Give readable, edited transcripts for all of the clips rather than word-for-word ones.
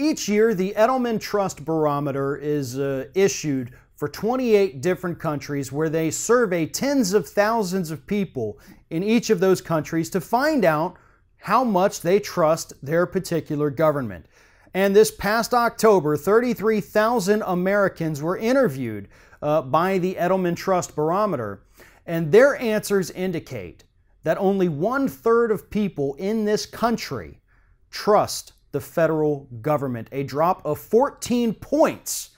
Each year, the Edelman Trust Barometer is issued for 28 different countries where they survey tens of thousands of people in each of those countries to find out how much they trust their particular government. And this past October, 33,000 Americans were interviewed by the Edelman Trust Barometer, and their answers indicate that only 1/3 of people in this country trust the federal government, a drop of 14 points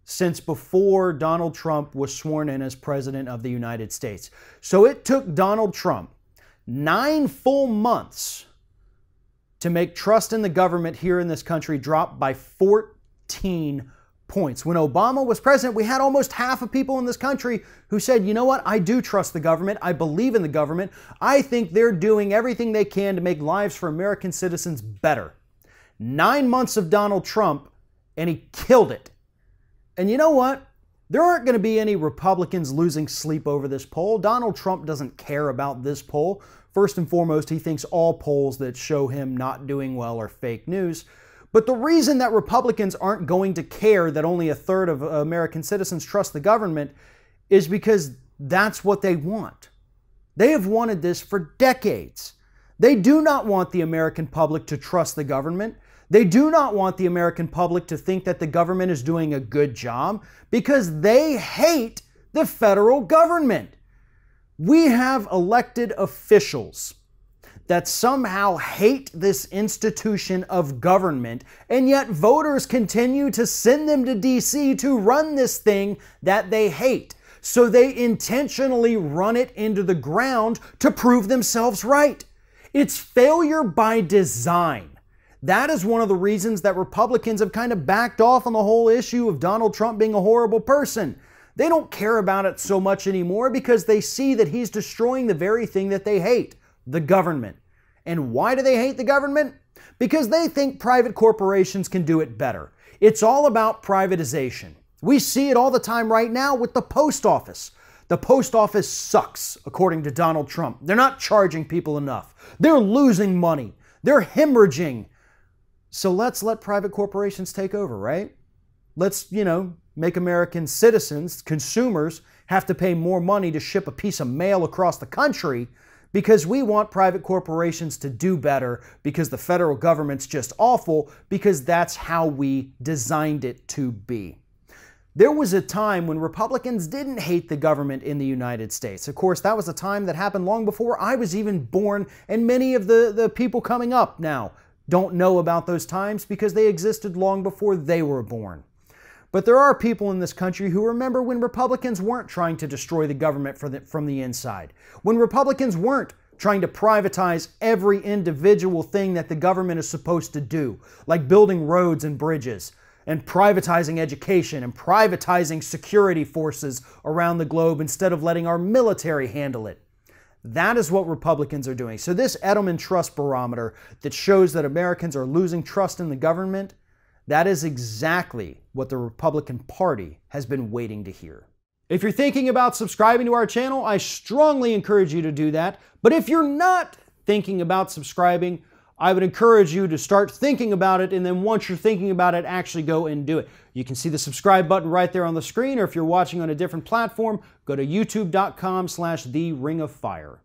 since before Donald Trump was sworn in as President of the United States. So it took Donald Trump 9 full months to make trust in the government here in this country drop by 14 points. When Obama was president, we had almost half of people in this country who said, you know what, I do trust the government, I believe in the government, I think they're doing everything they can to make lives for American citizens better. 9 months of Donald Trump, and he killed it. And you know what? There aren't going to be any Republicans losing sleep over this poll. Donald Trump doesn't care about this poll. First and foremost, he thinks all polls that show him not doing well are fake news. But the reason that Republicans aren't going to care that only 1/3 of American citizens trust the government is because that's what they want. They have wanted this for decades. They do not want the American public to trust the government. They do not want the American public to think that the government is doing a good job because they hate the federal government. We have elected officials that somehow hate this institution of government, and yet voters continue to send them to DC to run this thing that they hate. So they intentionally run it into the ground to prove themselves right. It's failure by design. That is one of the reasons that Republicans have kind of backed off on the whole issue of Donald Trump being a horrible person. They don't care about it so much anymore because they see that he's destroying the very thing that they hate, the government. And why do they hate the government? Because they think private corporations can do it better. It's all about privatization. We see it all the time right now with the post office. The post office sucks, according to Donald Trump. They're not charging people enough. They're losing money. They're hemorrhaging. So let's let private corporations take over, right? Let's, make American citizens, consumers, have to pay more money to ship a piece of mail across the country because we want private corporations to do better because the federal government's just awful because that's how we designed it to be. There was a time when Republicans didn't hate the government in the United States. Of course, that was a time that happened long before I was even born, and many of the people coming up now don't know about those times because they existed long before they were born. But there are people in this country who remember when Republicans weren't trying to destroy the government from the inside, when Republicans weren't trying to privatize every individual thing that the government is supposed to do, like building roads and bridges, and privatizing education and privatizing security forces around the globe instead of letting our military handle it. That is what Republicans are doing. So this Edelman Trust Barometer that shows that Americans are losing trust in the government, that is exactly what the Republican Party has been waiting to hear. If you're thinking about subscribing to our channel, I strongly encourage you to do that. But if you're not thinking about subscribing, I would encourage you to start thinking about it, and then once you're thinking about it, actually go and do it. You can see the subscribe button right there on the screen, or if you're watching on a different platform, go to youtube.com/theringoffire.